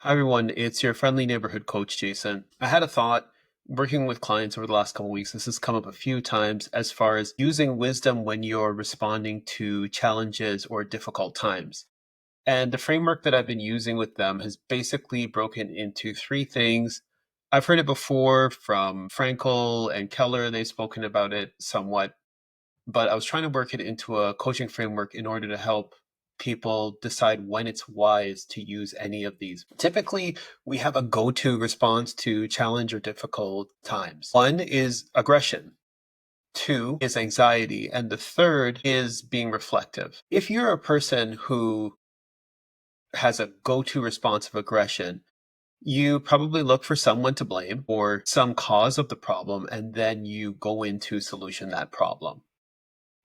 Hi, everyone. It's your friendly neighborhood coach, Jason. I had a thought working with clients over the last couple of weeks. This has come up a few times as far as using wisdom when you're responding to challenges or difficult times. And the framework that I've been using with them has basically broken into three things. I've heard it before from Frankel and Keller. They've spoken about it somewhat, but I was trying to work it into a coaching framework in order to help people decide when it's wise to use any of these. Typically, we have a go-to response to challenge or difficult times. One is aggression. Two is anxiety. And the third is being reflective. If you're a person who has a go-to response of aggression, you probably look for someone to blame or some cause of the problem, and then you go into solution that problem.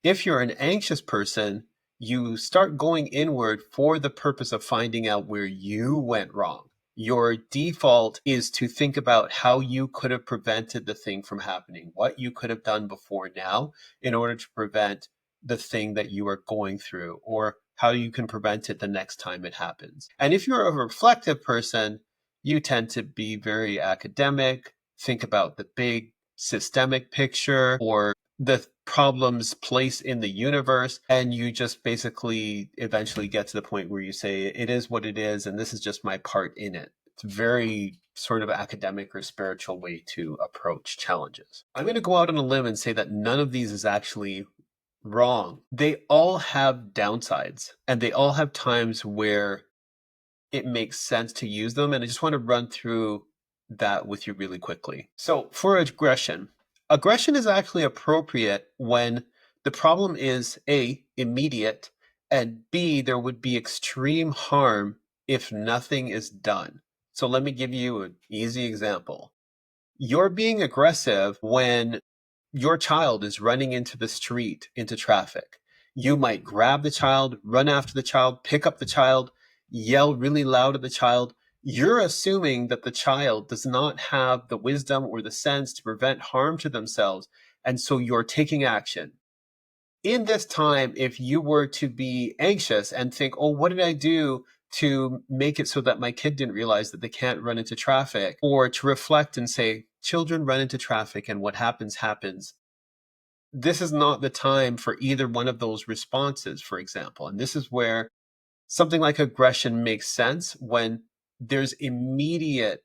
If you're an anxious person, you start going inward for the purpose of finding out where you went wrong. Your default is to think about how you could have prevented the thing from happening, what you could have done before now in order to prevent the thing that you are going through, or how you can prevent it the next time it happens. And if you're a reflective person, you tend to be very academic, think about the big systemic picture or the problem's place in the universe, and you just basically eventually get to the point where you say it is what it is and this is just my part in it. It's a very sort of academic or spiritual way to approach challenges. I'm going to go out on a limb and say that none of these is actually wrong. They all have downsides, and they all have times where it makes sense to use them, and I just want to run through that with you really quickly. So for aggression, aggression is actually appropriate when the problem is A, immediate, and B, there would be extreme harm if nothing is done. So let me give you an easy example. You're being aggressive when your child is running into the street, into traffic. You might grab the child, run after the child, pick up the child, yell really loud at the child. You're assuming that the child does not have the wisdom or the sense to prevent harm to themselves. And so you're taking action. In this time, if you were to be anxious and think, oh, what did I do to make it so that my kid didn't realize that they can't run into traffic? Or to reflect and say, children run into traffic and what happens, happens. This is not the time for either one of those responses, for example. And this is where something like aggression makes sense when there's immediate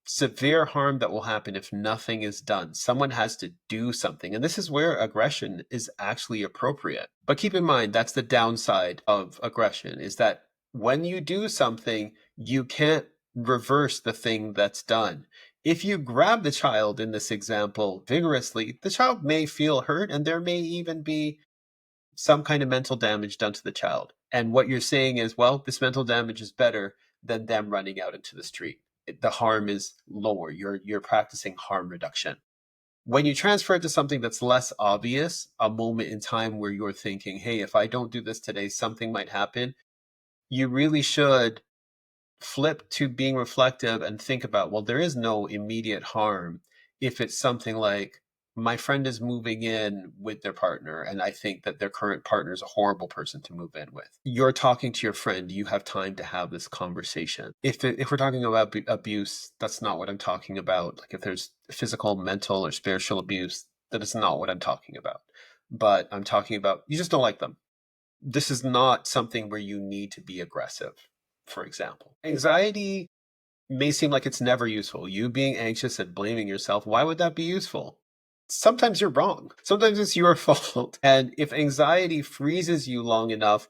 severe harm that will happen if nothing is done. Someone has to do something. And this is where aggression is actually appropriate. But keep in mind, that's the downside of aggression, is that when you do something, you can't reverse the thing that's done. If you grab the child in this example vigorously, the child may feel hurt and there may even be some kind of mental damage done to the child. And what you're saying is, well, this mental damage is better than them running out into the street. The harm is lower. You're practicing harm reduction. When you transfer it to something that's less obvious, a moment in time where you're thinking, hey, if I don't do this today, something might happen, you really should flip to being reflective and think about, well, there is no immediate harm if it's something like, my friend is moving in with their partner, and I think that their current partner is a horrible person to move in with. You're talking to your friend. You have time to have this conversation. If we're talking about abuse, that's not what I'm talking about. Like if there's physical, mental, or spiritual abuse, that is not what I'm talking about. But I'm talking about you just don't like them. This is not something where you need to be aggressive, for example. Anxiety may seem like it's never useful. You being anxious and blaming yourself, why would that be useful? Sometimes you're wrong. Sometimes it's your fault. And if anxiety freezes you long enough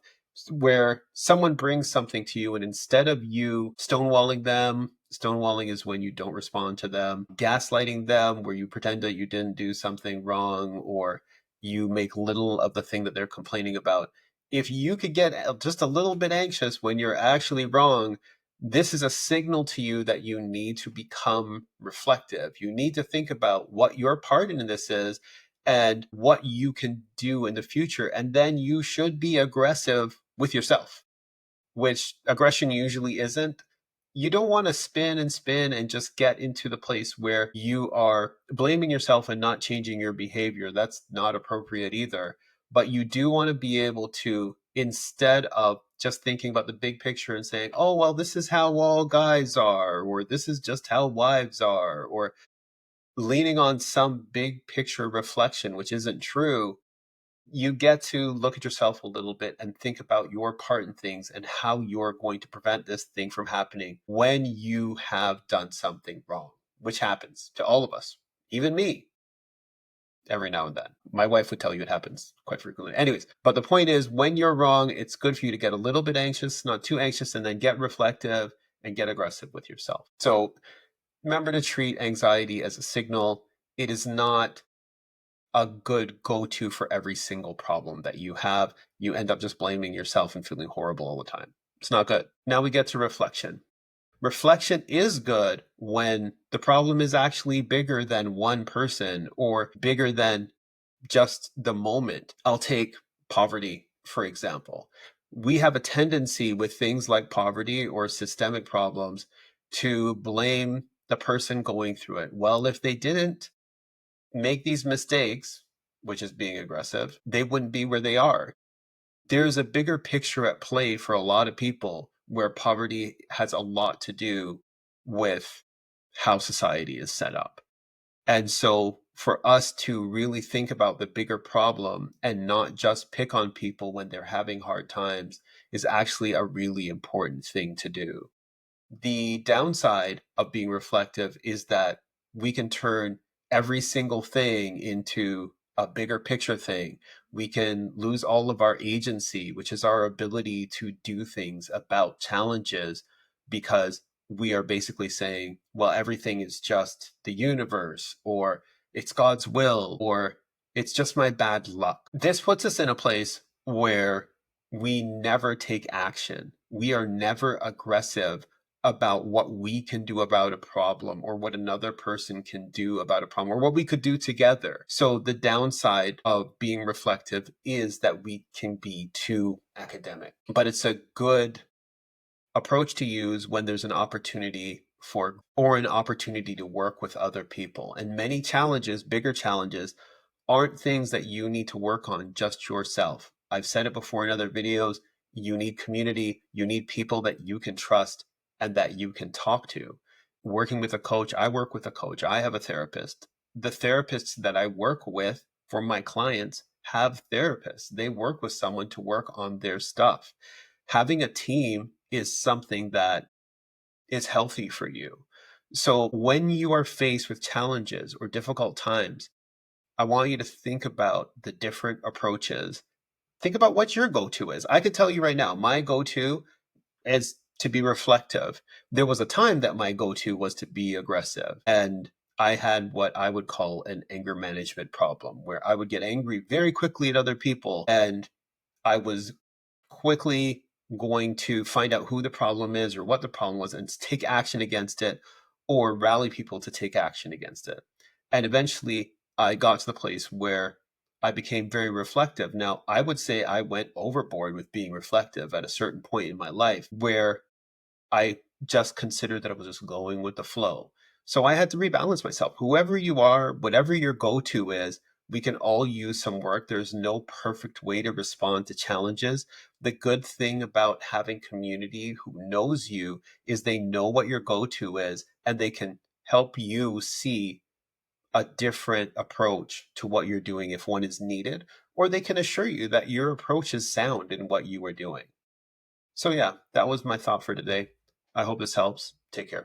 where someone brings something to you and instead of you stonewalling them, stonewalling is when you don't respond to them, gaslighting them where you pretend that you didn't do something wrong or you make little of the thing that they're complaining about. If you could get just a little bit anxious when you're actually wrong, this is a signal to you that you need to become reflective. You need to think about what your part in this is and what you can do in the future. And then you should be aggressive with yourself, which aggression usually isn't. You don't want to spin and spin and just get into the place where you are blaming yourself and not changing your behavior. That's not appropriate either. But you do want to be able to, instead of just thinking about the big picture and saying, oh, well, this is how all guys are, or this is just how wives are, or leaning on some big picture reflection, which isn't true, you get to look at yourself a little bit and think about your part in things and how you're going to prevent this thing from happening when you have done something wrong, which happens to all of us, even me, every now and then. My wife would tell you it happens quite frequently. Anyways, but the point is, when you're wrong, it's good for you to get a little bit anxious, not too anxious, and then get reflective and get aggressive with yourself. So remember to treat anxiety as a signal. It is not a good go-to for every single problem that you have. You end up just blaming yourself and feeling horrible all the time. It's not good. Now we get to reflection. Reflection is good when the problem is actually bigger than one person or bigger than just the moment. I'll take poverty, for example. We have a tendency with things like poverty or systemic problems to blame the person going through it. Well, if they didn't make these mistakes, which is being aggressive, they wouldn't be where they are. There's a bigger picture at play for a lot of people where poverty has a lot to do with how society is set up. And so for us to really think about the bigger problem and not just pick on people when they're having hard times is actually a really important thing to do. The downside of being reflective is that we can turn every single thing into a bigger picture thing. We can lose all of our agency, which is our ability to do things about challenges, because we are basically saying, well, everything is just the universe, or it's God's will, or it's just my bad luck. This puts us in a place where we never take action. We are never aggressive about what we can do about a problem or what another person can do about a problem or what we could do together. So the downside of being reflective is that we can be too academic, but it's a good approach to use when there's an opportunity or an opportunity to work with other people. And many challenges, bigger challenges, aren't things that you need to work on just yourself. I've said it before in other videos. You need community. You need people that you can trust and that you can talk to. Working with a coach, I work with a coach. I have a therapist. The therapists that I work with for my clients have therapists. They work with someone to work on their stuff. Having a team is something that is healthy for you. So when you are faced with challenges or difficult times, I want you to think about the different approaches. Think about what your go-to is. I could tell you right now, my go-to is to be reflective. There was a time that my go-to was to be aggressive. And I had what I would call an anger management problem, where I would get angry very quickly at other people. And I was quickly going to find out who the problem is or what the problem was and take action against it, or rally people to take action against it. And eventually I got to the place where I became very reflective. Now, I would say I went overboard with being reflective at a certain point in my life where I just considered that I was just going with the flow. So I had to rebalance myself. Whoever you are, whatever your go-to is, we can all use some work. There's no perfect way to respond to challenges. The good thing about having community who knows you is they know what your go-to is, and they can help you see a different approach to what you're doing if one is needed, or they can assure you that your approach is sound in what you are doing. So yeah, that was my thought for today. I hope this helps. Take care.